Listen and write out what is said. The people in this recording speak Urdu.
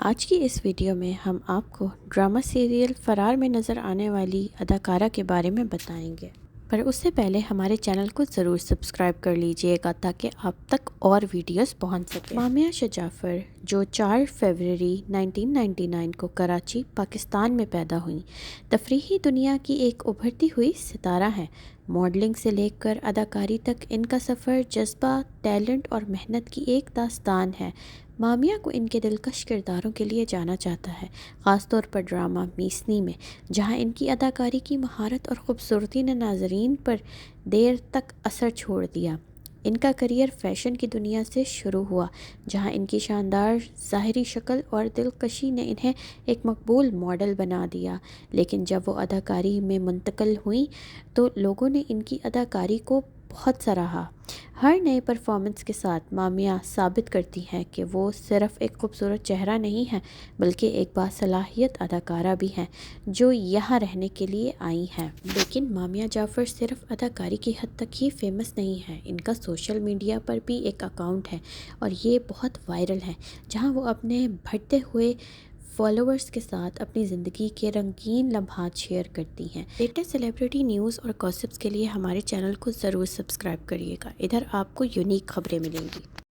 آج کی اس ویڈیو میں ہم آپ کو ڈرامہ سیریل فرار میں نظر آنے والی اداکارہ کے بارے میں بتائیں گے، پر اس سے پہلے ہمارے چینل کو ضرور سبسکرائب کر لیجئے گا تاکہ آپ تک اور ویڈیوز پہنچ سکیں۔ مامیہ شاہ جعفر جو 4 فروری 1999 کو کراچی، پاکستان میں پیدا ہوئیں، تفریحی دنیا کی ایک ابھرتی ہوئی ستارہ ہیں۔ ماڈلنگ سے لے کر اداکاری تک ان کا سفر جذبہ، ٹیلنٹ اور محنت کی ایک داستان ہے۔ مامیہ کو ان کے دلکش کرداروں کے لیے جانا جاتا ہے، خاص طور پر ڈرامہ میسنی میں، جہاں ان کی اداکاری کی مہارت اور خوبصورتی نے ناظرین پر دیر تک اثر چھوڑ دیا۔ ان کا کیریئر فیشن کی دنیا سے شروع ہوا، جہاں ان کی شاندار ظاہری شکل اور دلکشی نے انہیں ایک مقبول ماڈل بنا دیا، لیکن جب وہ اداکاری میں منتقل ہوئیں تو لوگوں نے ان کی اداکاری کو بہت سراہا۔ ہر نئے پرفارمنس کے ساتھ مامیہ ثابت کرتی ہیں کہ وہ صرف ایک خوبصورت چہرہ نہیں ہیں، بلکہ ایک باصلاحیت اداکارہ بھی ہیں جو یہاں رہنے کے لیے آئی ہیں۔ لیکن مامیہ جعفر صرف اداکاری کی حد تک ہی فیمس نہیں ہیں، ان کا سوشل میڈیا پر بھی ایک اکاؤنٹ ہے اور یہ بہت وائرل ہے، جہاں وہ اپنے بڑھتے ہوئے فالوورز کے ساتھ اپنی زندگی کے رنگین لمحات شیئر کرتی ہیں۔ لیٹسٹ سیلیبریٹی نیوز اور گاسپس کے لیے ہمارے چینل کو ضرور سبسکرائب کریے گا، ادھر آپ کو یونیک خبریں ملیں گی۔